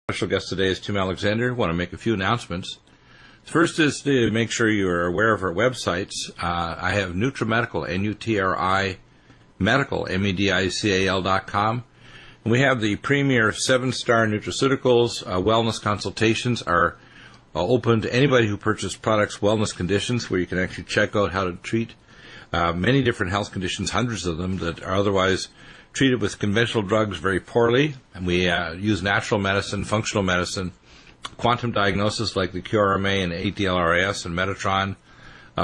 Special guest today is Tim Alexander. I want to make a few announcements. First is to make sure you are aware of our websites. I have NutriMedical, N-U-T-R-I, medical, M-E-D-I-C-A-L.com. And we have the premier 7-star nutraceuticals. Wellness consultations are open to anybody who purchased products, wellness conditions, where you can actually check out how to treat many different health conditions, hundreds of them, that are otherwise treated with conventional drugs very poorly. And we use natural medicine, functional medicine, quantum diagnosis like the QRMA and ADLRAS and Metatron,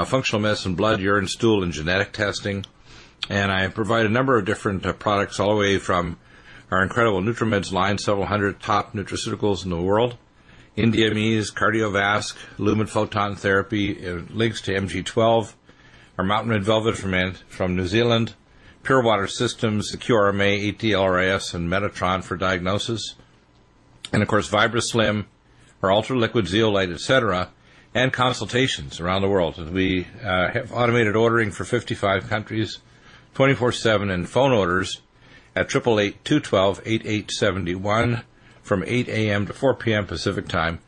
functional medicine, blood, urine, stool, and genetic testing. And I provide a number of different products all the way from our incredible NutriMeds line, several hundred top nutraceuticals in the world, NDMEs, cardiovasc, lumen photon therapy, links to MG12, our mountain red velvet from New Zealand, Pure Water Systems, the QRMA, ATLRAS, and Metatron for diagnosis, and of course VibraSlim, our Ultra Liquid Zeolite, etc., and consultations around the world. We have automated ordering for 55 countries, 24/7, and phone orders at 888-212-8871 from 8 a.m. to 4 p.m. Pacific Time.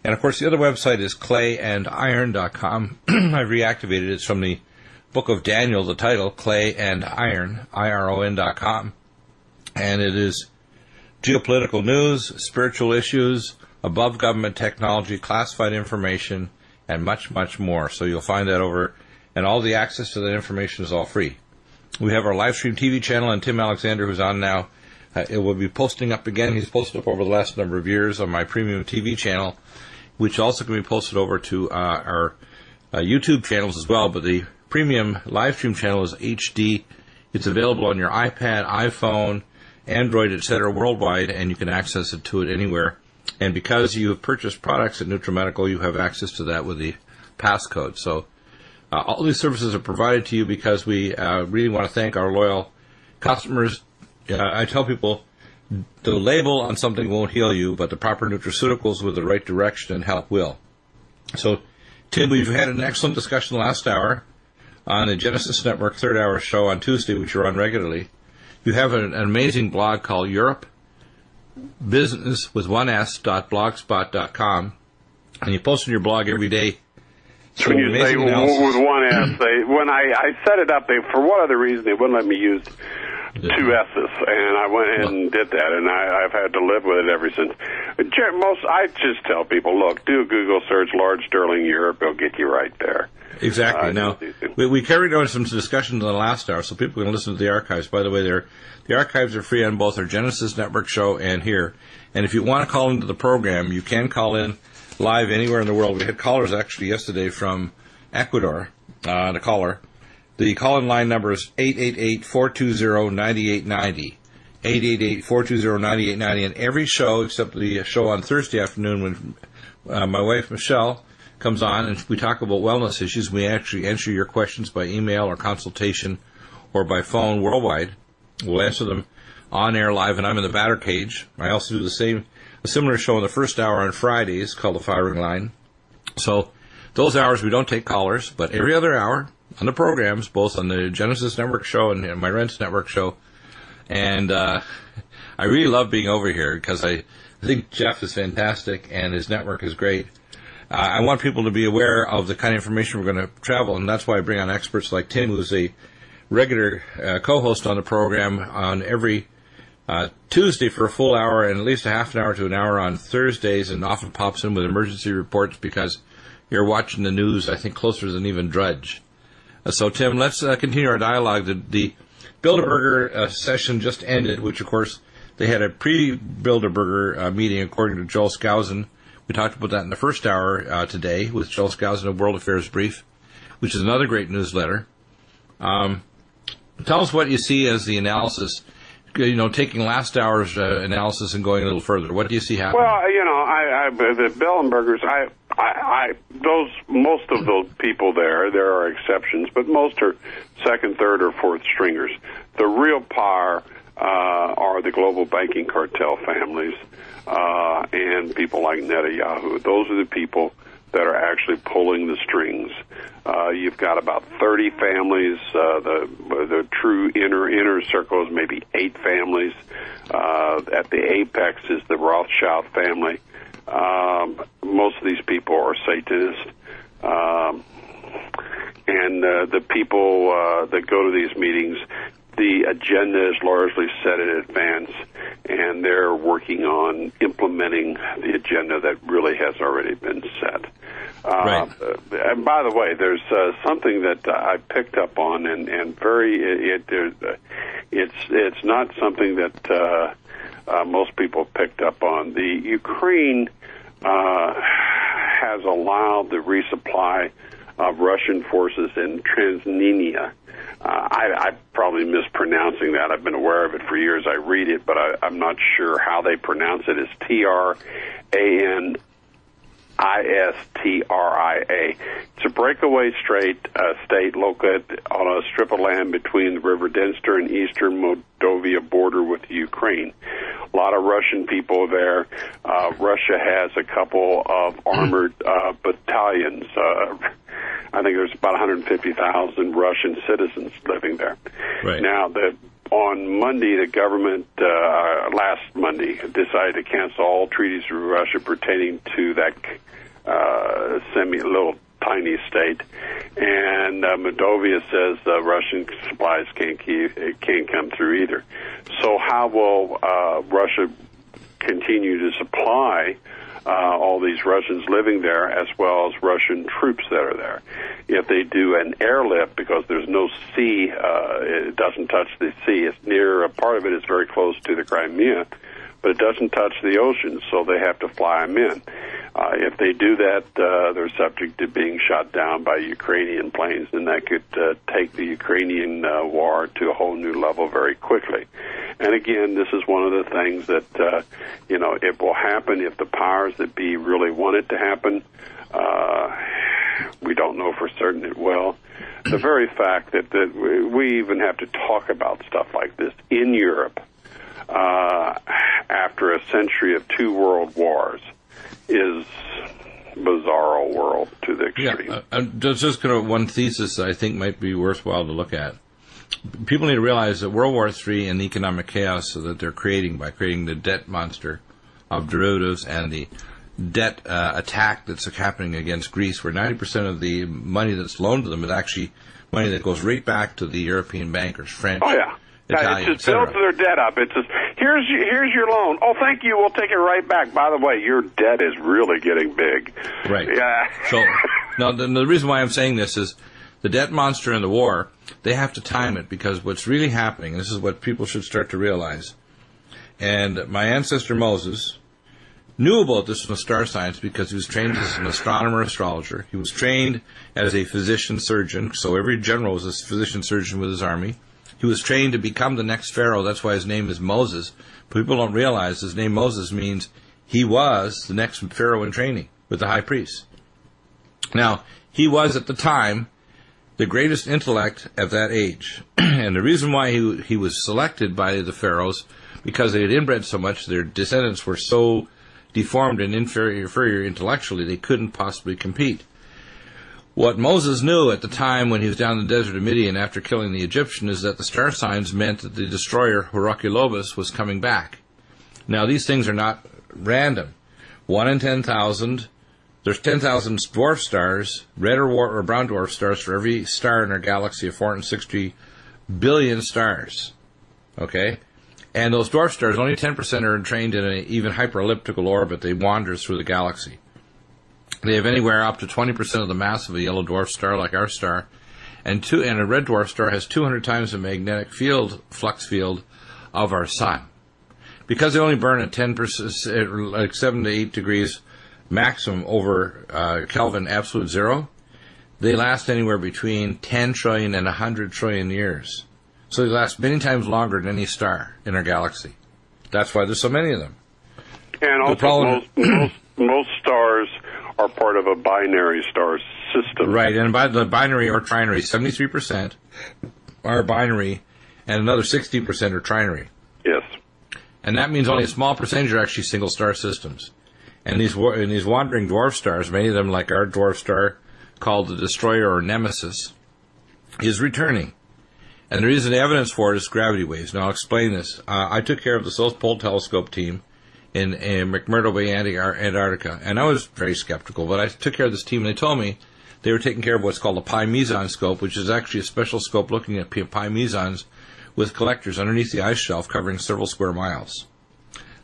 And of course, the other website is clayandiron.com. I've reactivated it. It's from the Book of Daniel, the title, Clay and Iron, IRON.com. And it is geopolitical news, spiritual issues, above government technology, classified information, and much, much more. So you'll find that over, and all the access to that information is all free. We have our live stream TV channel, and Tim Alexander, who's on now, it will be posting up again. He's posted up over the last number of years on my premium TV channel, which also can be posted over to our YouTube channels as well. But the premium live stream channel is HD. It's available on your iPad, iPhone, Android, etc. worldwide, and you can access it anywhere. And because you have purchased products at NutriMedical, you have access to that with the passcode. So all these services are provided to you because we really want to thank our loyal customers. I tell people the label on something won't heal you, but the proper nutraceuticals with the right direction and help will. So, Tim, we've had an excellent discussion last hour on the Genesis Network third hour show on Tuesday, which you're on regularly. You have an amazing blog called Europe Business with 1s.blogspot.com, and you post on your blog every day. When you say with 1s, when I set it up, for what other reason they wouldn't let me use 2 S's, and I went ahead and did that, and I've had to live with it ever since. I just tell people, look, do a Google search, Large Sterling Europe, it'll get you right there. Exactly. Now, we carried on some discussions in the last hour, so people can listen to the archives. By the way, the archives are free on both our Genesis Network show and here. And if you want to call into the program, you can call in live anywhere in the world. We had callers actually yesterday from Ecuador, the caller. The call-in line number is 888-420-9890. 888-420-9890. And every show, except the show on Thursday afternoon when my wife, Michelle, comes on and we talk about wellness issues, we actually answer your questions by email or consultation or by phone worldwide. We'll answer them on air live, and I'm in the batter cage. I also do a similar show in the first hour on Fridays called The Firing Line. So those hours we don't take callers, but every other hour on the programs, both on the Genesis Network show and my Rense Network show. And I really love being over here because I think Jeff is fantastic and his network is great. I want people to be aware of the kind of information we're going to travel, and that's why I bring on experts like Tim, who's a regular co-host on the program on every Tuesday for a full hour and at least a half an hour to an hour on Thursdays, and often pops in with emergency reports because you're watching the news, I think, closer than even Drudge. So, Tim, let's continue our dialogue. The Bilderberger session just ended, which, of course, they had a pre-Bilderberger meeting, according to Joel Skousen. We talked about that in the first hour today with Joel Skousen of World Affairs Brief, which is another great newsletter. Tell us what you see as the analysis, taking last hour's analysis and going a little further. What do you see happening? Well, the Bilderbergers, most of those people there are exceptions, but most are second, third, or fourth stringers. The real power are the global banking cartel families and people like Netanyahu. Those are the people that are actually pulling the strings. You've got about 30 families. The true inner circle is maybe 8 families. At the apex is the Rothschild family. Most of these people are Satanists. And the people that go to these meetings, the agenda is largely set in advance, and they're working on implementing the agenda that really has already been set. Right. And by the way, there's something that I picked up on, and it's not something that most people picked up on. The Ukraine has allowed the resupply of Russian forces in Transnistria. I'm probably mispronouncing that. I've been aware of it for years. I read it, but I'm not sure how they pronounce it. It's Tranistria. It's a breakaway state located on a strip of land between the River Dniester and eastern Moldova border with Ukraine. A lot of Russian people there. Russia has a couple of armored battalions. I think there's about 150,000 Russian citizens living there. Right. Now, on Monday, the government, last Monday, decided to cancel all treaties with Russia pertaining to that little tiny state. And Moldova says Russian supplies can't come through either. So how will Russia continue to supply all these Russians living there, as well as Russian troops that are there? If they do an airlift, because there's no sea, it doesn't touch the sea. It's near, a part of it is very close to the Crimea, but it doesn't touch the ocean, so they have to fly them in. If they do that, they're subject to being shot down by Ukrainian planes, and that could take the Ukrainian war to a whole new level very quickly. And again, this is one of the things that, it will happen if the powers that be really want it to happen. We don't know for certain it will. The very fact that we even have to talk about stuff like this in Europe after a century of 2 world wars is bizarro world to the extreme. Yeah, just kind of one thesis I think might be worthwhile to look at. People need to realize that World War III and the economic chaos that they're creating by creating the debt monster of derivatives and the debt attack that's happening against Greece, where 90% of the money that's loaned to them is actually money that goes right back to the European bankers, French, Italian, it's just builds their debt up. It's just, here's your loan. Oh, thank you. We'll take it right back. By the way, your debt is really getting big. Right. Yeah. So now the reason why I'm saying this is the debt monster and the war, they have to time it, because what's really happening, and this is what people should start to realize, and my ancestor Moses knew about this from star science because he was trained as an astronomer, astrologer. He was trained as a physician-surgeon, so every general was a physician-surgeon with his army. He was trained to become the next pharaoh. That's why his name is Moses. People don't realize his name Moses means he was the next pharaoh in training with the high priest. Now, he was at the time the greatest intellect at that age. And the reason why he was selected by the pharaohs, because they had inbred so much, their descendants were so deformed and inferior intellectually, they couldn't possibly compete. What Moses knew at the time when he was down in the desert of Midian after killing the Egyptian is that the star signs meant that the destroyer, Heracliobus, was coming back. Now, these things are not random. 1 in 10,000, there's 10,000 dwarf stars, red or brown dwarf stars for every star in our galaxy of 460 billion stars. Okay? And those dwarf stars, only 10% are trained in an even hyperelliptical orbit. They wander through the galaxy. They have anywhere up to 20% of the mass of a yellow dwarf star, like our star, and a red dwarf star has 200 times the magnetic flux field of our sun. Because they only burn at 10%, like 7 to 8 degrees maximum over Kelvin absolute zero, they last anywhere between 10 trillion and 100 trillion years. So they last many times longer than any star in our galaxy. That's why there's so many of them. And also, most stars are part of a binary star system. Right, and by the binary or trinary, 73% are binary, and another 60% are trinary. Yes. And that means only a small percentage are actually single star systems. And these wandering dwarf stars, many of them like our dwarf star called the Destroyer or Nemesis, is returning. And the reason the evidence for it is gravity waves. Now, I'll explain this. I took care of the South Pole Telescope team in McMurdo Bay, Antarctica, and I was very skeptical, but I took care of this team, and they told me they were taking care of what's called a pi meson scope, which is actually a special scope looking at pi mesons with collectors underneath the ice shelf covering several square miles.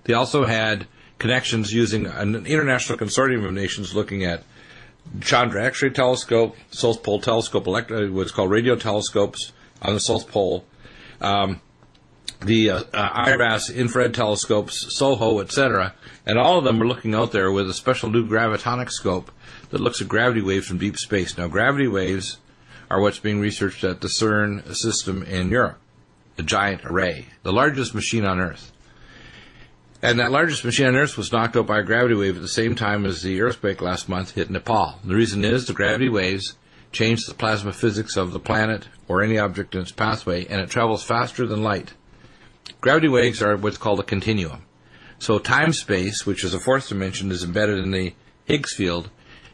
They also had connections using an international consortium of nations looking at Chandra X-ray telescope, South Pole telescope, what's called radio telescopes on the South Pole, the IRAS infrared telescopes, SOHO, etc., and all of them are looking out there with a special new gravitonic scope that looks at gravity waves from deep space. Now, gravity waves are what's being researched at the CERN system in Europe, the giant array, the largest machine on Earth. And that largest machine on Earth was knocked out by a gravity wave at the same time as the earthquake last month hit Nepal. The reason is the gravity waves change the plasma physics of the planet or any object in its pathway, and it travels faster than light. Gravity waves are what's called a continuum. So time-space, which is a fourth dimension, is embedded in the Higgs field,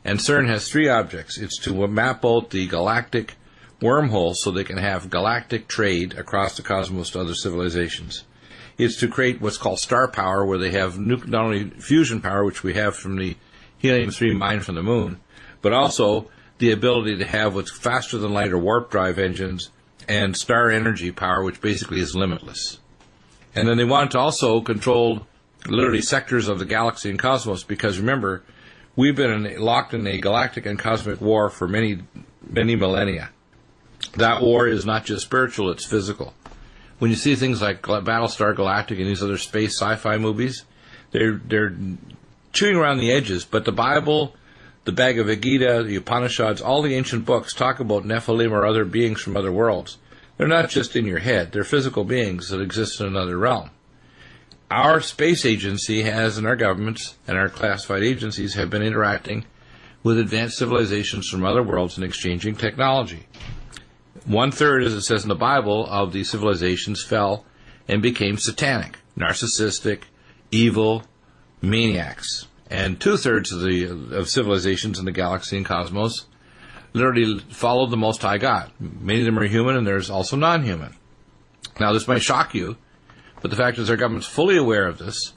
and CERN has three objects. It's to map out the galactic wormhole so they can have galactic trade across the cosmos to other civilizations. It's to create what's called star power, where they have not only fusion power, which we have from the helium-3 mine from the moon, but also the ability to have what's faster than light or warp drive engines and star energy power, which basically is limitless. And then they want to also control literally sectors of the galaxy and cosmos, because remember, we've been locked in a galactic and cosmic war for many, many millennia. That war is not just spiritual, it's physical. When you see things like Battlestar Galactica and these other space sci-fi movies, they're chewing around the edges, but the Bible, the Bhagavad Gita, the Upanishads, all the ancient books talk about Nephilim or other beings from other worlds. They're not just in your head, they're physical beings that exist in another realm. Our space agency has, and our governments and our classified agencies have been interacting with advanced civilizations from other worlds and exchanging technology. 1/3, as it says in the Bible, of these civilizations fell and became satanic, narcissistic, evil, maniacs. And 2/3 of civilizations in the galaxy and cosmos literally followed the Most High God. Many of them are human, and there's also non-human. Now, this might shock you, but the fact is our government's fully aware of this,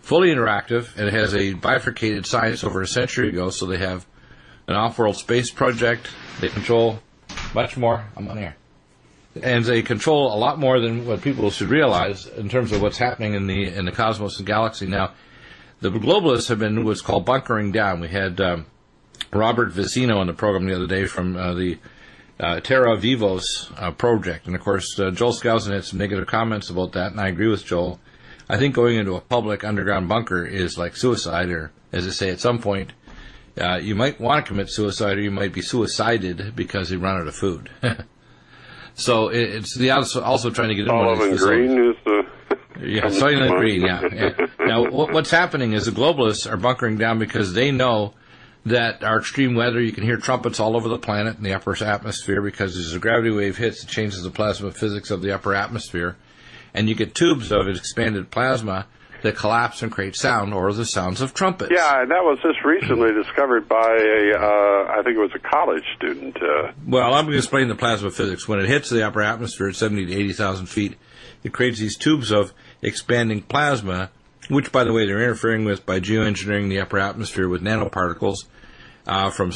fully interactive, and it has a bifurcated science over a century ago, so they have an off-world space project. They control much more. I'm on air. And they control a lot more than what people should realize in terms of what's happening in the cosmos and galaxy. Now, the globalists have been what's called bunkering down. We had Robert Vicino on the program the other day from the Terra Vivos project. And, of course, Joel Skousen had some negative comments about that, and I agree with Joel. I think going into a public underground bunker is like suicide, or, as they say, at some point, you might want to commit suicide, or you might be suicided because you run out of food. So it's also trying to get into Olive and green is the... Yeah, Soylent Green, yeah. Now, what's happening is the globalists are bunkering down because they know that our extreme weather, you can hear trumpets all over the planet in the upper atmosphere, because as a gravity wave hits, it changes the plasma physics of the upper atmosphere, and you get tubes of expanded plasma that collapse and create sound, or the sounds of trumpets. Yeah, and that was just recently discovered by I think it was a college student. Well, I'm going to explain the plasma physics. When it hits the upper atmosphere at 70 to 80,000 feet, it creates these tubes of expanding plasma, which, by the way, they're interfering with by geoengineering the upper atmosphere with nanoparticles from,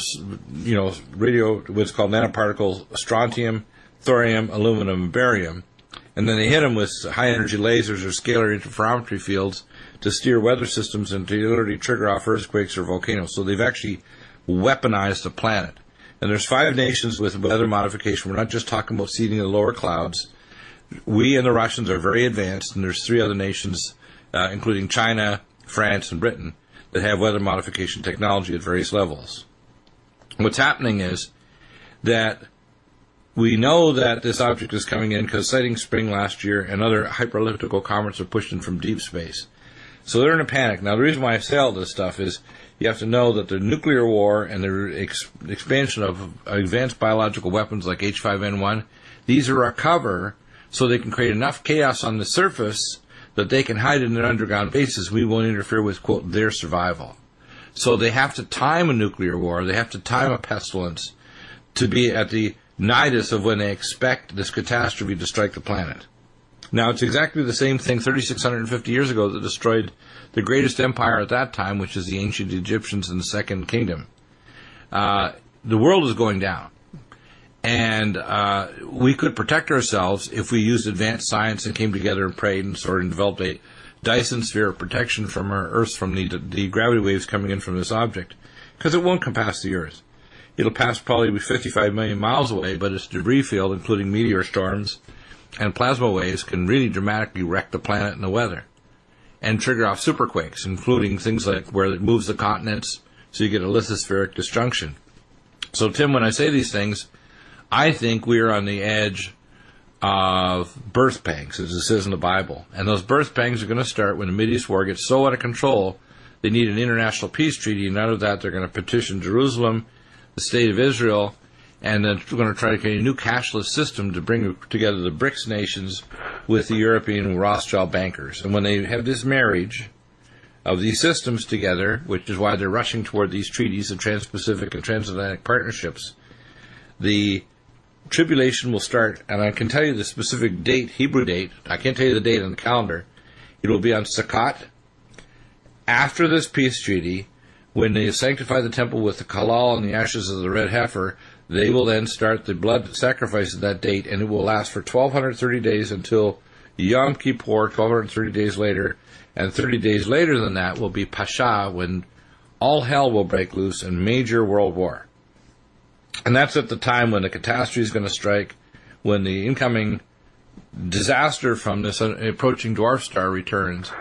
radio, what's called nanoparticles, strontium, thorium, aluminum, and barium. And then they hit them with high-energy lasers or scalar interferometry fields to steer weather systems and to literally trigger off earthquakes or volcanoes. So they've actually weaponized the planet. And there's 5 nations with weather modification. We're not just talking about seeding the lower clouds. We and the Russians are very advanced, and there's 3 other nations, including China, France, and Britain, that have weather modification technology at various levels. What's happening is that we know that this object is coming in because Sighting Spring last year and other hyperelliptical comets are pushed in from deep space. So they're in a panic. Now, the reason why I say all this stuff is you have to know that the nuclear war and the expansion of advanced biological weapons like H5N1, these are a cover so they can create enough chaos on the surface that they can hide in their underground bases. We won't interfere with, quote, their survival. So they have to time a nuclear war. They have to time a pestilence to be at the nidus of when they expect this catastrophe to strike the planet. Now, it's exactly the same thing 3,650 years ago that destroyed the greatest empire at that time, which is the ancient Egyptians in the Second Kingdom. The world is going down. And we could protect ourselves if we used advanced science and came together and prayed and sort of developed a Dyson sphere of protection from our Earth, from the gravity waves coming in from this object, because it won't come past the Earth. It'll pass probably 55 million miles away, but its debris field, including meteor storms and plasma waves, can really dramatically wreck the planet and the weather and trigger off superquakes, including things like where it moves the continents, so you get a lithospheric disjunction. So, Tim, when I say these things, I think we are on the edge of birth pangs, as it says in the Bible. And those birth pangs are going to start when the Mideast war gets so out of control, they need an international peace treaty, and out of that they're going to petition Jerusalem, the state of Israel, and then we're going to try to create a new cashless system to bring together the BRICS nations with the European Rothschild bankers. And when they have this marriage of these systems together, which is why they're rushing toward these treaties of Trans-Pacific and Transatlantic partnerships, the tribulation will start, and I can tell you the specific date, Hebrew date. I can't tell you the date on the calendar. It will be on Sukkot, after this peace treaty, when they sanctify the temple with the kalal and the ashes of the red heifer. They will then start the blood sacrifice at that date, and it will last for 1,230 days until Yom Kippur, 1,230 days later, and 30 days later than that will be Pascha, when all hell will break loose in major world war. And that's at the time when the catastrophe is going to strike, when the incoming disaster from this approaching dwarf star returns.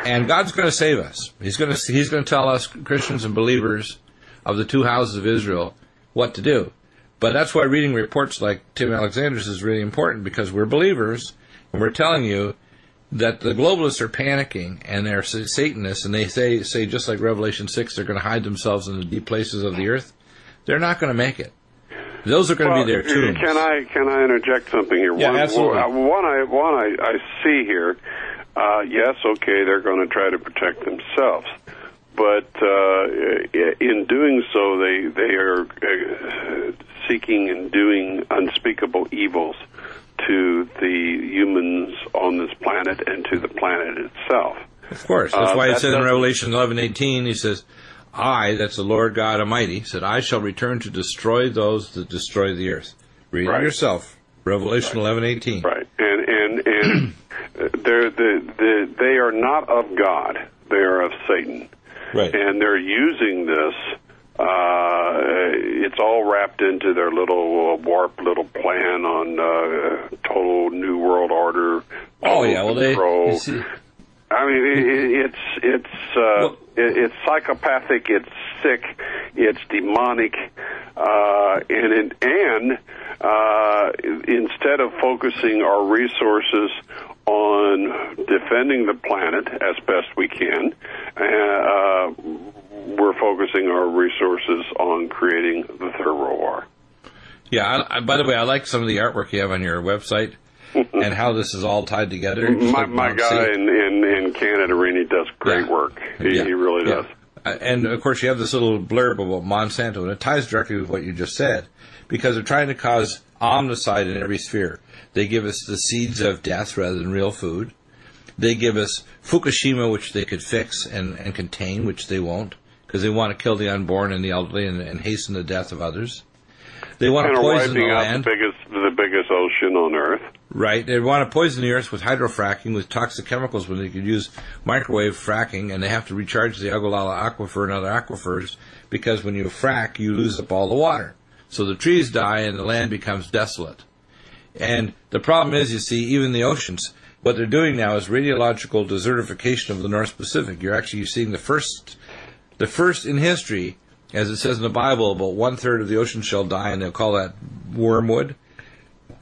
And God's going to save us. He's going to tell us, Christians and believers of the two houses of Israel, what to do. But that's why reading reports like Tim Alexander's is really important, because we're believers, and we're telling you that the globalists are panicking, and they're Satanists, and they say just like Revelation 6, they're going to hide themselves in the deep places of the earth. They're not going to make it. Those are going to be their tombs. Can I interject something here? Yeah, absolutely. One I see here. Yes, okay, they're going to try to protect themselves, but in doing so, they are seeking and doing unspeakable evils to the humans on this planet and to the planet itself. Of course, that's why it says in Revelation 11:18, he says, I, that's the Lord God Almighty, said, I shall return to destroy those that destroy the earth. Read it yourself, Revelation 11:18. Right, and they are not of God; they are of Satan. Right, and they're using this. It's all wrapped into their little warped little plan on total new world order. Oh yeah, well control. I mean, it's psychopathic, it's sick, it's demonic, and instead of focusing our resources on defending the planet as best we can, we're focusing our resources on creating the Third World War. Yeah, by the way, I like some of the artwork you have on your website and how this is all tied together. My guy in Canada, Rini, does great work. He really does. And, of course, you have this little blurb about Monsanto, and it ties directly with what you just said, because they're trying to cause omnicide in every sphere. They give us the seeds of death rather than real food. They give us Fukushima, which they could fix and contain, which they won't, because they want to kill the unborn and the elderly and hasten the death of others. They want to poison the land. The biggest ocean on Earth. Right. They want to poison the earth with hydrofracking, with toxic chemicals, when they could use microwave fracking, and they have to recharge the Ogallala Aquifer and other aquifers, because when you frack, you lose up all the water. So the trees die and the land becomes desolate. And the problem is, you see, even the oceans, what they're doing now is radiological desertification of the North Pacific. You're actually seeing the first in history, as it says in the Bible, about 1/3 of the ocean shall die, and they'll call that wormwood.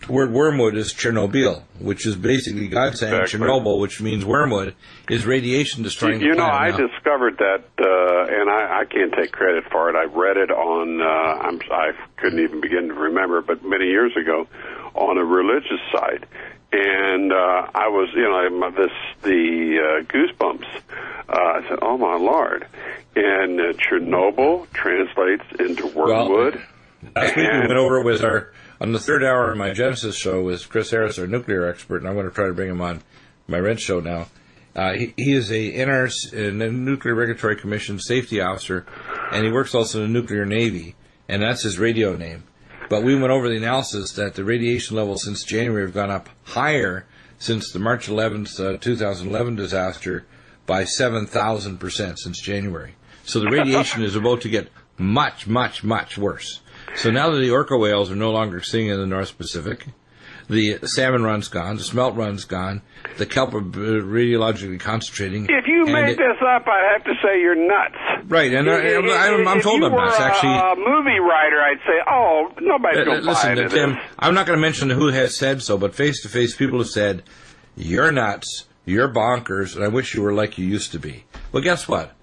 The word wormwood is Chernobyl, which is basically God saying Chernobyl, which means wormwood, is radiation destroying the planet. I discovered that, and I can't take credit for it. I read it on, I couldn't even begin to remember, but many years ago, on a religious site. And I was, the goosebumps. I said, "Oh my Lord!" And Chernobyl translates into wormwood. Last week we went over it with on the third hour of my Genesis show with Chris Harris, our nuclear expert, and I'm going to try to bring him on my Rense show now. He is a Nuclear Regulatory Commission safety officer, and he works also in the Nuclear Navy, and that's his radio name. But we went over the analysis that the radiation levels since January have gone up higher since the March 11th, 2011 disaster by 7,000% since January. So the radiation is about to get much, much, much worse. So now that the orca whales are no longer singing in the North Pacific, the salmon run's gone, the smelt run's gone, the kelp are radiologically concentrating. If you made this up, I'd have to say you're nuts. Right, and I'm told I'm nuts. Actually, a movie writer, I'd say, oh, nobody's going to buy into Tim, this. I'm not going to mention who has said so, but face-to-face people have said, you're nuts, you're bonkers, and I wish you were like you used to be. Well, guess what?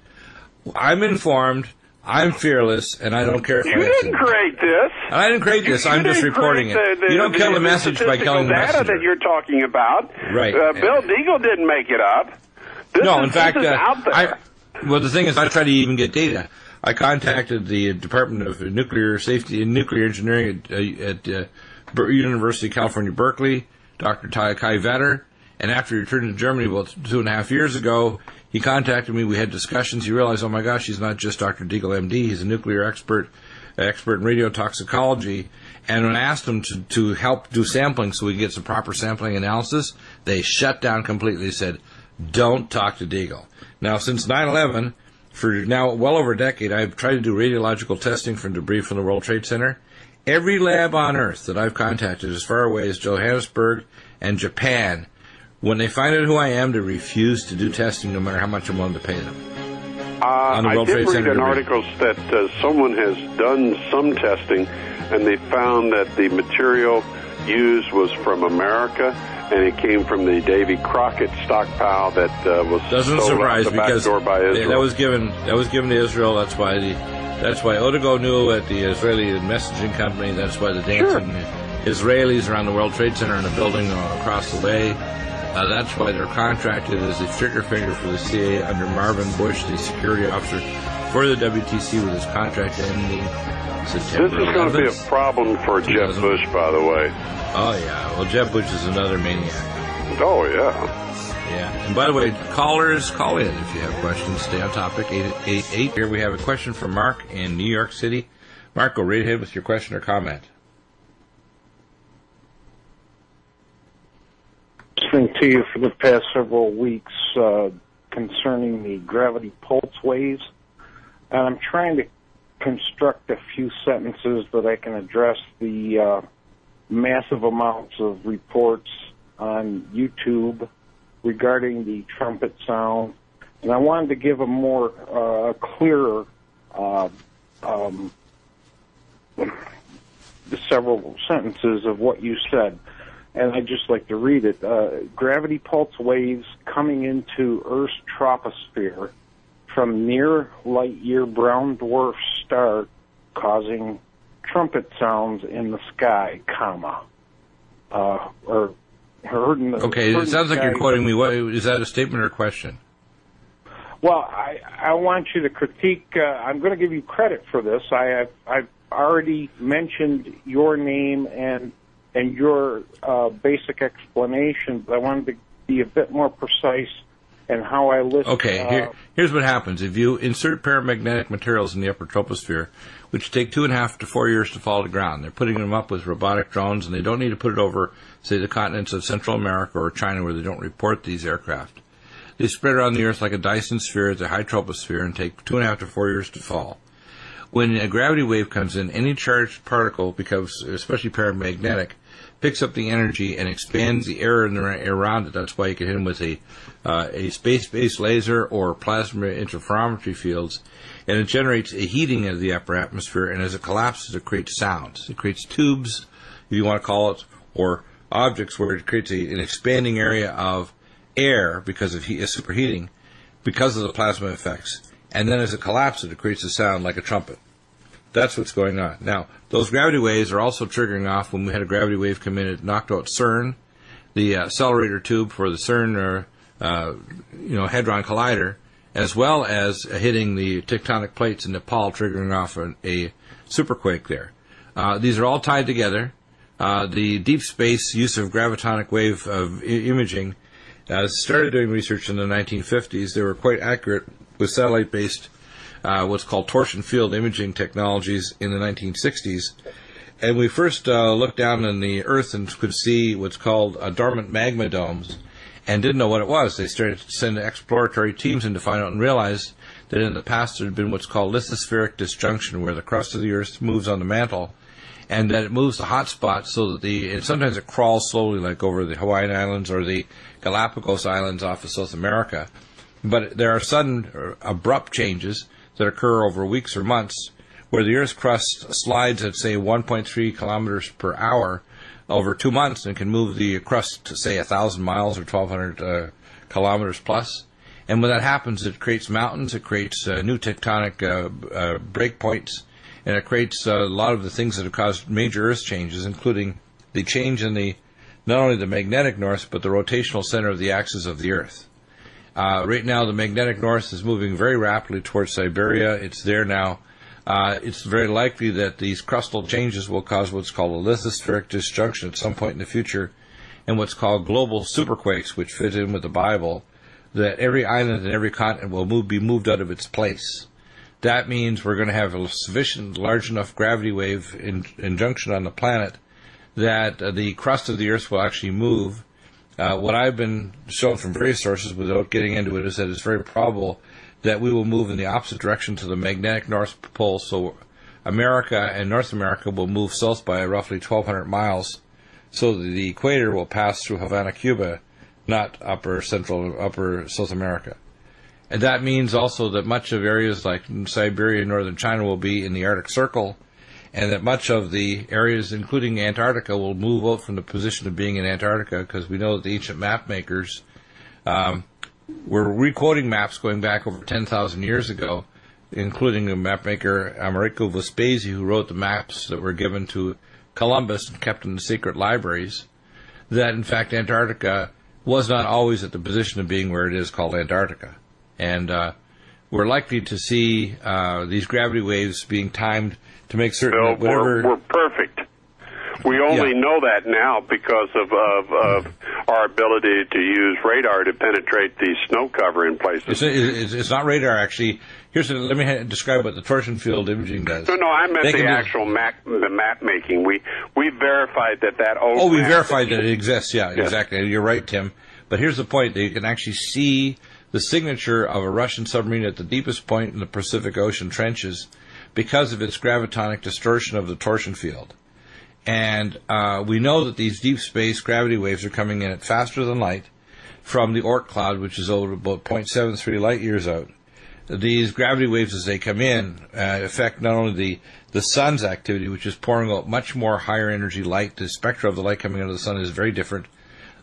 I'm informed, I'm fearless, and I don't care if you didn't create this. I didn't create this. I'm just reporting it. You don't kill the message by killing the messenger. Data that you're talking about. Right. Bill Deagle didn't make it up. In fact, out there. Well, the thing is, I try to even get data. I contacted the Department of Nuclear Safety and Nuclear Engineering at University of California, Berkeley, Dr. Kai Vetter, and after he returned to Germany about 2.5 years ago, he contacted me. We had discussions. He realized, oh my gosh, he's not just Dr. Deagle, MD. He's a nuclear expert in radiotoxicology. And when I asked him to help do sampling so we could get some proper sampling analysis, they shut down completely. They said, don't talk to Deagle. Now, since 9/11, for now well over a decade, I've tried to do radiological testing for debris from the World Trade Center. Every lab on Earth that I've contacted, as far away as Johannesburg and Japan, when they find out who I am, they refuse to do testing no matter how much I'm willing to pay them. I did read an article that someone has done some testing, and they found that the material used was from America, and it came from the Davy Crockett stockpile that was sold out the back door by Israel. That was given to Israel. That's why Odago knew at the Israeli messaging company. That's why the dancing Israelis around the World Trade Center in a building across the way. That's why they're contracted as a trigger finger for the CIA under Marvin Bush, the security officer for the WTC, with his contract ending September 11th. This is going to be a problem for Jeb Bush, by the way. Oh, yeah. Well, Jeb Bush is another maniac. Oh, yeah. Yeah. And by the way, callers, call in if you have questions. Stay on topic, 888. Here we have a question from Mark in New York City. Mark, go right ahead with your question or comment. Listening to you for the past several weeks concerning the gravity pulse waves, and I'm trying to construct a few sentences that I can address the massive amounts of reports on YouTube regarding the trumpet sound, and I wanted to give a more clearer several sentences of what you said. And I'd just like to read it. Gravity pulse waves coming into Earth's troposphere from near light-year brown dwarf star causing trumpet sounds in the sky, comma. Okay, it sounds like you're quoting me. What, is that a statement or a question? Well, I want you to critique. I'm going to give you credit for this. I've already mentioned your name and your basic explanation, but I wanted to be a bit more precise in how I list. Okay, here's what happens. If you insert paramagnetic materials in the upper troposphere, which take 2.5 to 4 years to fall to the ground, they're putting them up with robotic drones, and they don't need to put it over, say, the continents of Central America or China, where they don't report these aircraft. They spread around the Earth like a Dyson sphere at the high troposphere and take 2.5 to 4 years to fall. When a gravity wave comes in, any charged particle becomes, especially paramagnetic, picks up the energy and expands the air around it. That's why you can hit them with a space-based laser or plasma interferometry fields, and it generates a heating of the upper atmosphere, and as it collapses, it creates sounds. It creates tubes, if you want to call it, or objects where it creates an expanding area of air because of superheating, because of the plasma effects. And then as it collapses, it creates a sound like a trumpet. That's what's going on. Now, those gravity waves are also triggering off when we had a gravity wave come in. It knocked out CERN. the accelerator tube for the CERN Hadron Collider, as well as hitting the tectonic plates in Nepal, triggering off a superquake there. These are all tied together. The deep space use of gravitonic wave imaging started doing research in the 1950s. They were quite accurate with satellite-based what's called torsion field imaging technologies in the 1960s. And we first looked down on the Earth and could see what's called dormant magma domes and didn't know what it was. They started to send exploratory teams in to find out and realized that in the past there had been what's called lithospheric disjunction, where the crust of the Earth moves on the mantle, and that it moves the hot spots so that and sometimes it crawls slowly, like over the Hawaiian Islands or the Galapagos Islands off of South America. But there are sudden, abrupt changes that occur over weeks or months, where the Earth's crust slides at, say, 1.3 kilometers per hour over 2 months and can move the crust to, say, 1,000 miles or 1,200 kilometers plus. And when that happens, it creates mountains, it creates new tectonic breakpoints, and it creates a lot of the things that have caused major Earth changes, including the change in not only the magnetic north, but the rotational center of the axis of the Earth. Right now, the magnetic north is moving very rapidly towards Siberia. It's there now. It's very likely that these crustal changes will cause what's called a lithospheric disjunction at some point in the future, and what's called global superquakes, which fit in with the Bible, that every island and every continent will be moved out of its place. That means we're going to have a sufficient, large enough gravity wave injunction on the planet that the crust of the Earth will actually move. What I've been shown from various sources, without getting into it, is that it's very probable that we will move in the opposite direction to the magnetic North Pole. So America and North America will move south by roughly 1,200 miles, so that the equator will pass through Havana, Cuba, not upper South America. And that means also that much of areas like Siberia and northern China will be in the Arctic Circle, and that much of the areas, including Antarctica, will move out from the position of being in Antarctica, because we know that the ancient map makers were requoting maps going back over 10,000 years ago, including the map maker Amerigo Vespucci, who wrote the maps that were given to Columbus and kept in the secret libraries, that in fact Antarctica was not always at the position of being where it is called Antarctica. And we're likely to see these gravity waves being timed to make certain that whatever... We're perfect. We only know that now because of our ability to use radar to penetrate the snow cover in places. It's not radar, actually. Let me describe what the torsion field imaging does. No, I meant the actual map making. We verified that old. Oh, we verified that it exists. Yeah, exactly. You're right, Tim. But here's the point: that you can actually see the signature of a Russian submarine at the deepest point in the Pacific Ocean trenches because of its gravitonic distortion of the torsion field. And we know that these deep space gravity waves are coming in at faster than light from the Oort cloud, which is over about 0.73 light years out. These gravity waves, as they come in, affect not only the sun's activity, which is pouring out much more higher energy light. The spectra of the light coming out of the sun is very different.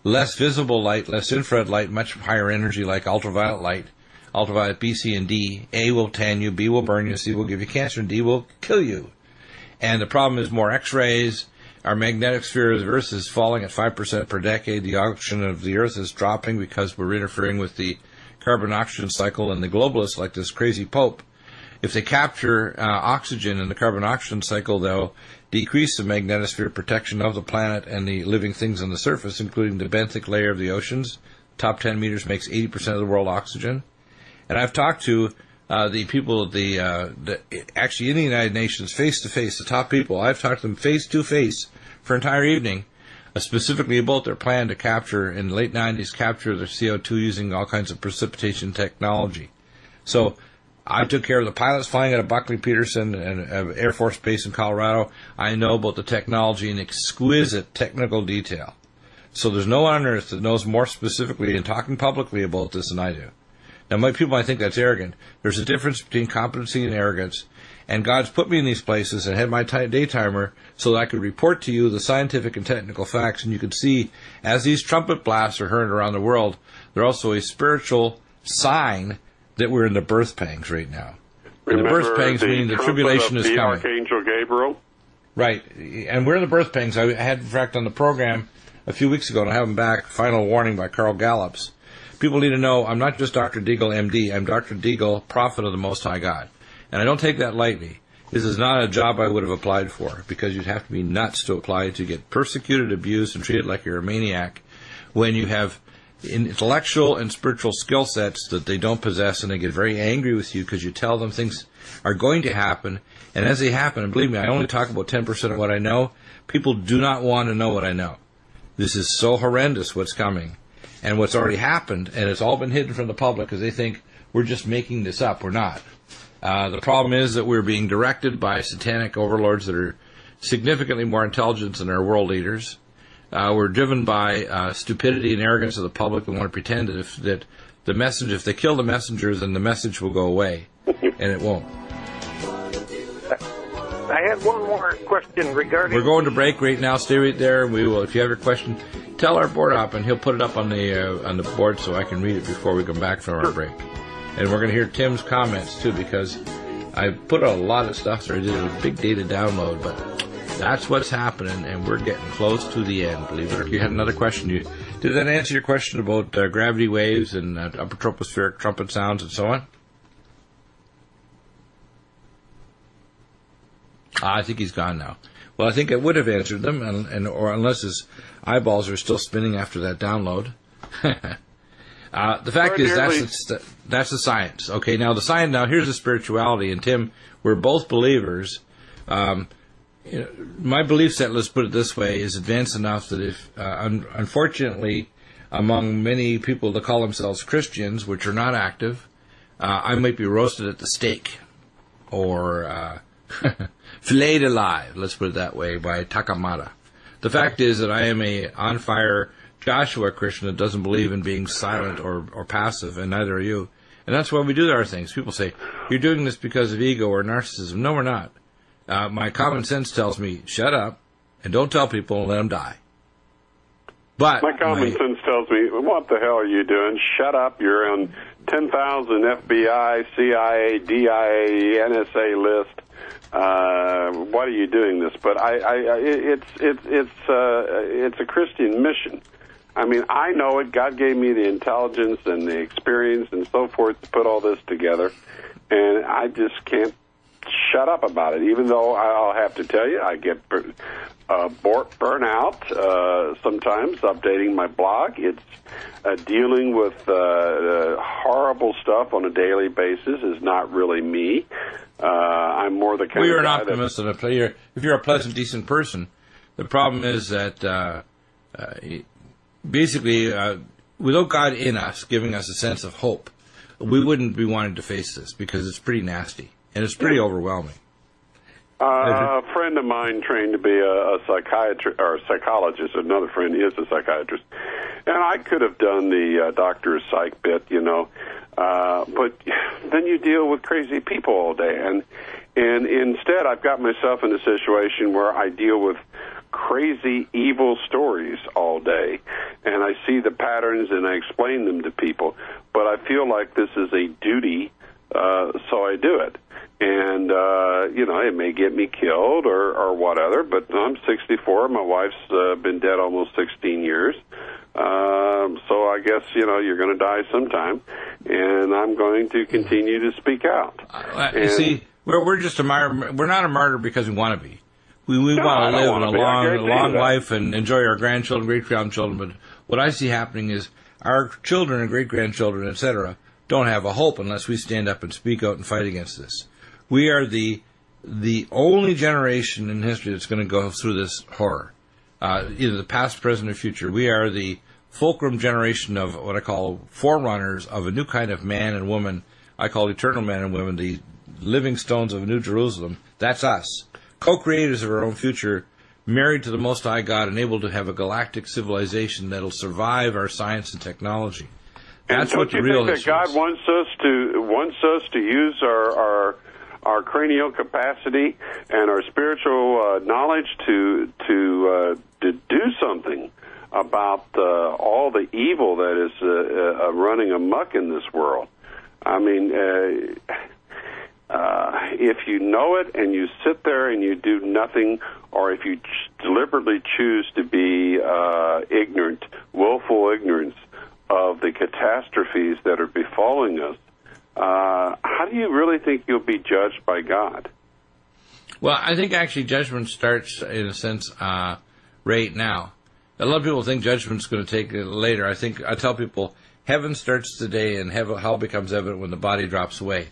Less visible light, less infrared light, much higher energy like ultraviolet light, ultraviolet B, C, and D. A will tan you, B will burn you, C will give you cancer, and D will kill you. And the problem is more X-rays. Our magnetic sphere of the Earth is falling at 5% per decade. The oxygen of the Earth is dropping because we're interfering with the carbon-oxygen cycle, and the globalists, like this crazy Pope, if they capture oxygen in the carbon-oxygen cycle, they'll decrease the magnetosphere protection of the planet and the living things on the surface, including the benthic layer of the oceans. Top 10 meters makes 80% of the world oxygen. And I've talked to the people actually in the United Nations face-to-face, the top people. I've talked to them face-to-face for an entire evening, specifically about their plan to capture, in the late 90s, capture the CO2 using all kinds of precipitation technology. So I took care of the pilots flying out of Buckley-Peterson and Air Force Base in Colorado. I know about the technology in exquisite technical detail. So there's no one on earth that knows more specifically and talking publicly about this than I do. Now, people might think that's arrogant. There's a difference between competency and arrogance. And God's put me in these places and had my day timer so that I could report to you the scientific and technical facts. And you could see, as these trumpet blasts are heard around the world, they're also a spiritual sign that we're in the birth pangs right now. Remember, the birth pangs meaning the tribulation is coming. Archangel Gabriel? Right. And we're in the birth pangs. I had, in fact, on the program a few weeks ago, and I have them back, Final Warning by Carl Gallups. People need to know I'm not just Dr. Deagle, MD. I'm Dr. Deagle, prophet of the Most High God. And I don't take that lightly. This is not a job I would have applied for, because you'd have to be nuts to apply to get persecuted, abused, and treated like you're a maniac when you have intellectual and spiritual skill sets that they don't possess, and they get very angry with you because you tell them things are going to happen, and as they happen, and believe me, I only talk about 10% of what I know, people do not want to know what I know. This is so horrendous what's coming, and what's already happened, and it's all been hidden from the public because they think we're just making this up. We're not. The problem is that we're being directed by satanic overlords that are significantly more intelligent than our world leaders. We're driven by stupidity and arrogance of the public and want to pretend that the message, if they kill the messengers, then the message will go away, and it won't. I had one more question regarding... We're going to break right now. Stay right there. We will. If you have your question, tell our board op, and he'll put it up on the board so I can read it before we come back from our break. And we're going to hear Tim's comments, too, because I put a lot of stuff there. I did a big data download, but that's what's happening, and we're getting close to the end, believe it or not. You had another question. Did that answer your question about gravity waves and upper tropospheric trumpet sounds and so on? I think he's gone now. Well, I think it would have answered them, or unless his eyeballs are still spinning after that download. The fact is, that's the science. Okay, now the science. Now here's the spirituality. And Tim, we're both believers. My belief set, let's put it this way, is advanced enough that if, unfortunately, among many people that call themselves Christians, which are not active, I might be roasted at the stake, or filleted alive, let's put it that way, by Takamata. The fact is that I am a on-fire Joshua Christian that doesn't believe in being silent or passive, and neither are you. And that's why we do our things. People say, you're doing this because of ego or narcissism. No, we're not. My common sense tells me, shut up, and don't tell people and let them die. But my common sense tells me, what the hell are you doing? Shut up, you're on 10,000 FBI, CIA, DIA, NSA list. Why are you doing this? But it's a Christian mission. I mean, I know it. God gave me the intelligence and the experience and so forth to put all this together, and I just can't shut up about it, even though I'll have to tell you I get burnout sometimes updating my blog. It's dealing with horrible stuff on a daily basis is not really me. I'm more the kind you're of guy an optimist and a player. If you're a pleasant, decent person, the problem is that basically, without God in us, giving us a sense of hope, we wouldn't be wanting to face this because it's pretty nasty and it's pretty overwhelming. A friend of mine trained to be a psychiatrist or a psychologist. Another friend is a psychiatrist, and I could have done the doctor's psych bit, but then you deal with crazy people all day, and instead I've got myself in a situation where I deal with crazy, evil stories all day, and I see the patterns and I explain them to people, but I feel like this is a duty, so I do it. And, it may get me killed or whatever, but I'm 64. My wife's been dead almost 16 years. So I guess, you're going to die sometime, and I'm going to continue to speak out. You see, we're just a martyr. We're not a martyr because we want to be. We want to live in a long life and enjoy our grandchildren, great-grandchildren, but what I see happening is our children and great-grandchildren, etc., don't have a hope unless we stand up and speak out and fight against this. We are the only generation in history that's going to go through this horror, either the past, present, or future. We are the fulcrum generation of what I call forerunners of a new kind of man and woman. I call eternal man and women, the living stones of a new Jerusalem. That's us. Co-creators of our own future, married to the Most High God, and able to have a galactic civilization that'll survive our science and technology. That's what the real issue is. God wants us to use our cranial capacity and our spiritual knowledge to do something about all the evil that is running amok in this world. I mean, if you know it and you sit there and you do nothing, or if you deliberately choose to be ignorant, willful ignorance of the catastrophes that are befalling us, how do you really think you'll be judged by God? Well, I think actually judgment starts, in a sense, right now. A lot of people think judgment's going to take later. I tell people heaven starts today and hell becomes evident when the body drops away.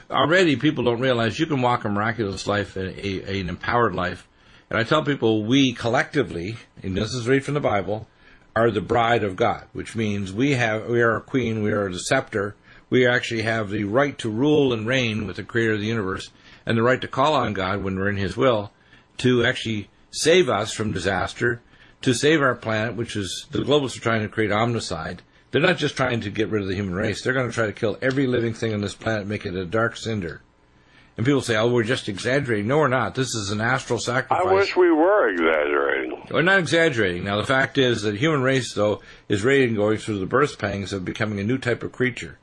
Already people don't realize you can walk a miraculous life, an empowered life. And I tell people we collectively, and this is right from the Bible, are the bride of God, which means we are a queen, we are the scepter, we actually have the right to rule and reign with the creator of the universe, and the right to call on God when we're in his will to actually save us from disaster, to save our planet, which is the globalists are trying to create omnicide. They're not just trying to get rid of the human race. They're going to try to kill every living thing on this planet, make it a dark cinder. And people say, oh, we're just exaggerating. No, we're not. This is an astral sacrifice. I wish we were exaggerating. We're not exaggerating. Now, the fact is that the human race, though, is ready going through the birth pangs of becoming a new type of creature.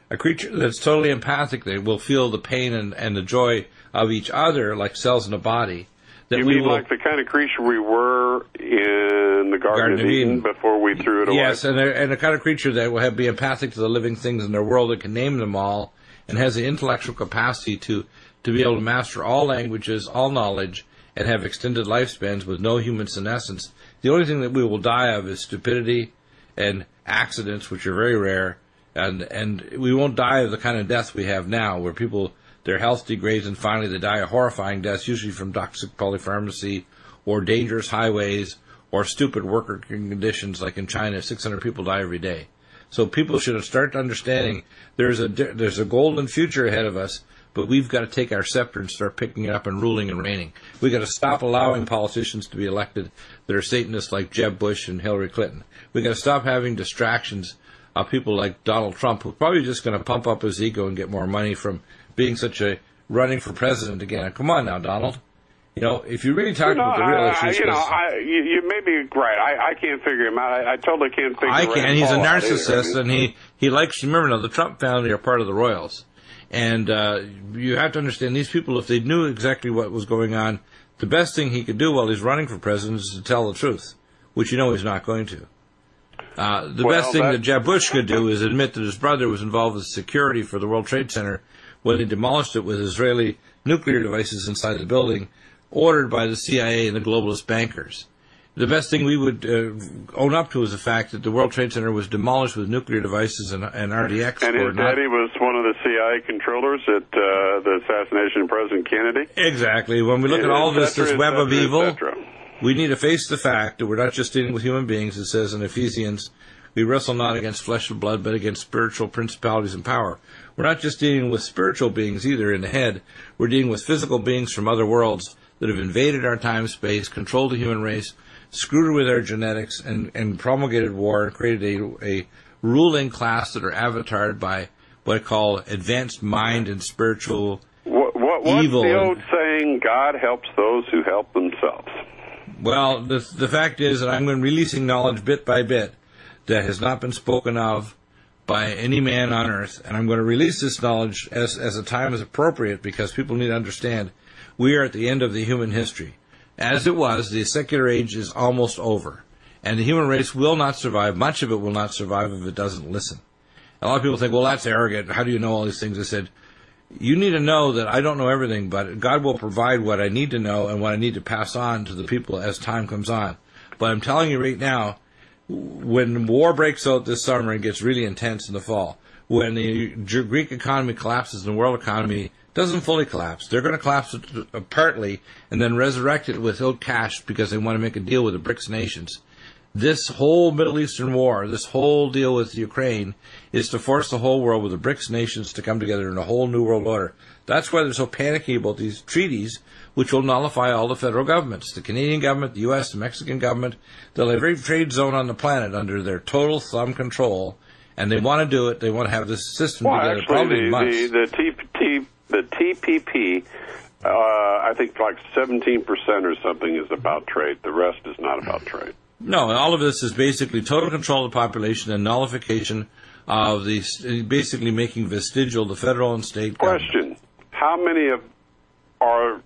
A creature that's totally empathic, that will feel the pain and the joy of each other like cells in a body. That you mean like the kind of creature we were in the Garden of Eden before we threw it away? Yes, and the kind of creature that will be empathic to the living things in their world, that can name them all, and has the intellectual capacity to be able to master all languages, all knowledge, and have extended lifespans with no human senescence. The only thing that we will die of is stupidity and accidents, which are very rare, and we won't die of the kind of death we have now, where people, their health degrades and finally they die of horrifying deaths, usually from toxic polypharmacy or dangerous highways or stupid worker conditions like in China. 600 people die every day. So people should start understanding there's a golden future ahead of us, but we've got to take our scepter and start picking it up and ruling and reigning. We've got to stop allowing politicians to be elected that are Satanists like Jeb Bush and Hillary Clinton. We've got to stop having distractions of people like Donald Trump, who's probably just going to pump up his ego and get more money from being running for president again. Come on now, Donald. If you really talk about the real issues... you may be right. I can't figure him out. I totally can't figure him out. I can. He's a narcissist, and he likes... Remember now, the Trump family are part of the royals. And you have to understand, these people, if they knew exactly what was going on, the best thing he could do while he's running for president is to tell the truth, which he's not going to. The best thing that Jeb Bush could do is admit that his brother was involved with security for the World Trade Center when they demolished it with Israeli nuclear devices inside the building, ordered by the CIA and the globalist bankers. The best thing we would own up to is the fact that the World Trade Center was demolished with nuclear devices and RDX. And his daddy was one of the CIA controllers at the assassination of President Kennedy? Exactly. When we look at all this web of evil, we need to face the fact that we're not just dealing with human beings. It says in Ephesians, we wrestle not against flesh and blood, but against spiritual principalities and power. We're not just dealing with spiritual beings either in the head. We're dealing with physical beings from other worlds that have invaded our time space, controlled the human race, screwed with our genetics, and promulgated war, and created a ruling class that are avatared by what I call advanced mind and spiritual what's evil. The old saying, God helps those who help themselves? Well, the fact is that I'm releasing knowledge bit by bit that has not been spoken of by any man on earth, and I'm going to release this knowledge as the time is appropriate, because people need to understand we are at the end of the human history. As it was, the secular age is almost over, and the human race will not survive. Much of it will not survive if it doesn't listen. A lot of people think, well, that's arrogant. How do you know all these things? I said, you need to know that I don't know everything, but God will provide what I need to know and what I need to pass on to the people as time comes on. But I'm telling you right now, when war breaks out this summer and gets really intense in the fall, when the Greek economy collapses and the world economy doesn't fully collapse, they're going to collapse it partly and then resurrect it without cash because they want to make a deal with the BRICS nations. This whole Middle Eastern war, this whole deal with Ukraine, is to force the whole world with the BRICS nations to come together in a whole new world order. That's why they're so panicky about these treaties, which will nullify all the federal governments, the Canadian government, the U.S., the Mexican government. They'll have every trade zone on the planet under their total thumb control, and they want to do it. They want to have this system together. Actually, probably months. The TPP, I think like 17% or something is about trade. The rest is not about trade. No, all of this is basically total control of the population and nullification of basically making vestigial the federal and state government. Question: how many of are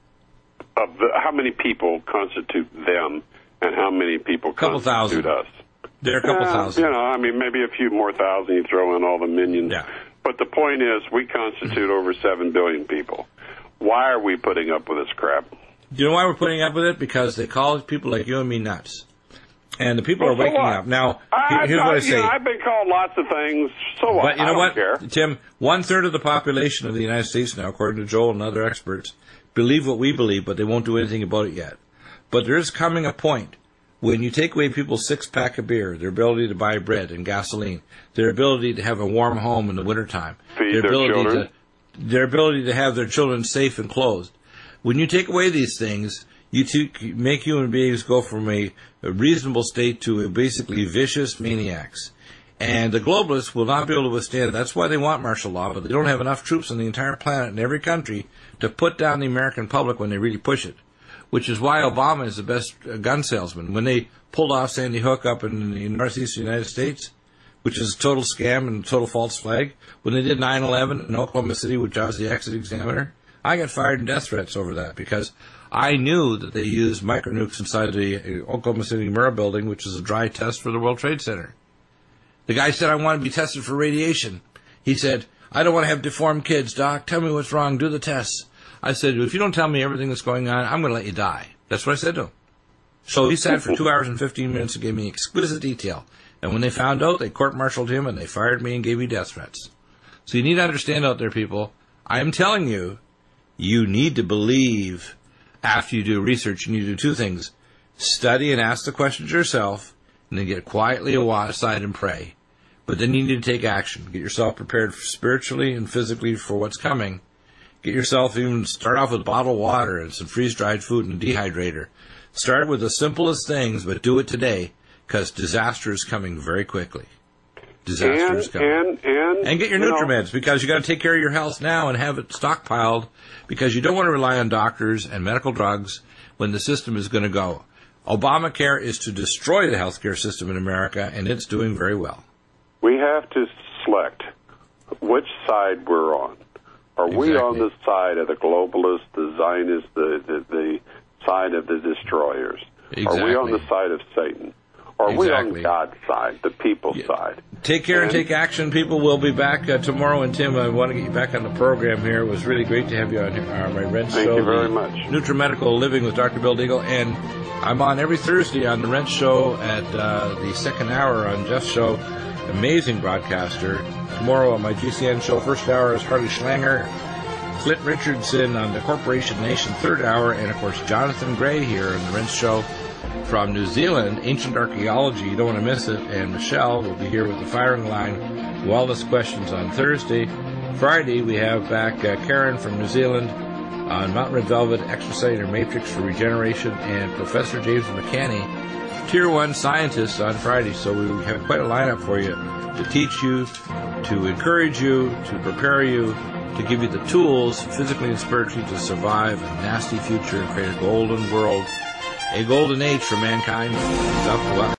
how many people constitute them, and how many people constitute us? There are a couple thousand. You know, I mean, maybe a few more thousand. You throw in all the minions. Yeah. But the point is, we constitute over 7 billion people. Why are we putting up with this crap? Do you know why we're putting up with it? Because they call people like you and me nuts. And the people are waking up. Now, here's what I say. I've been called lots of things, so what? But you know what, care. Tim? 1/3 of the population of the United States now, according to Joel and other experts, believe what we believe, but they won't do anything about it yet. But there is coming a point when you take away people's 6-pack of beer, their ability to buy bread and gasoline, their ability to have a warm home in the wintertime, feed their children, their ability to have their children safe and clothed. When you take away these things, you make human beings go from a reasonable state to basically vicious maniacs. And the globalists will not be able to withstand it. That's why they want martial law, but they don't have enough troops on the entire planet in every country to put down the American public when they really push it. Which is why Obama is the best gun salesman. When they pulled off Sandy Hook up in the northeastern United States, which is a total scam and a total false flag, when they did 9/11 in Oklahoma City, which I was the exit examiner, I got fired in death threats over that because I knew that they used micronukes inside the Oklahoma City Mirror building, which is a dry test for the World Trade Center. The guy said, I want to be tested for radiation. He said, I don't want to have deformed kids, Doc. Tell me what's wrong. Do the tests. I said, if you don't tell me everything that's going on, I'm going to let you die. That's what I said to him. So he sat for 2 hours and 15 minutes and gave me exquisite detail. And when they found out, they court-martialed him and they fired me and gave me death threats. So you need to understand out there, people, I'm telling you, you need to believe after you do research. You need to do 2 things. Study and ask the questions yourself, and then get quietly aside and pray. But then you need to take action. Get yourself prepared spiritually and physically for what's coming. Get yourself, even start off with bottled water and some freeze-dried food and a dehydrator. Start with the simplest things, but do it today, because disaster is coming very quickly. Disaster is coming. And get your NutriMeds, because you got to take care of your health now and have it stockpiled, because you don't want to rely on doctors and medical drugs when the system is going to go. Obamacare is to destroy the healthcare system in America, and it's doing very well. We have to select which side we're on. Are we on the side of the globalists, the Zionists, the side of the destroyers? Are we on the side of Satan? Are we on God's side, the people's side? Take care and take action, people. We'll be back tomorrow. And, Tim, I want to get you back on the program here. It was really great to have you on my Rense Show. Thank you very much. Nutrimedical Living with Dr. Bill Deagle. And I'm on every Thursday on the Rense Show at the second hour on Jeff's show. Amazing broadcaster. Tomorrow on my GCN show, first hour is Harley Schlanger. Clint Richardson on the Corporation Nation, third hour. And, of course, Jonathan Gray here on the Rense Show. From New Zealand, ancient archaeology, you don't want to miss it. And Michelle will be here with the firing line, wellness questions on Thursday. Friday, we have back Karen from New Zealand on Mount Red Velvet, extracellular matrix for regeneration, and Professor James McCanney, Tier 1 scientist on Friday. So we have quite a lineup for you to teach you, to encourage you, to prepare you, to give you the tools, physically and spiritually, to survive a nasty future and create a golden world. A golden age for mankind is up to us.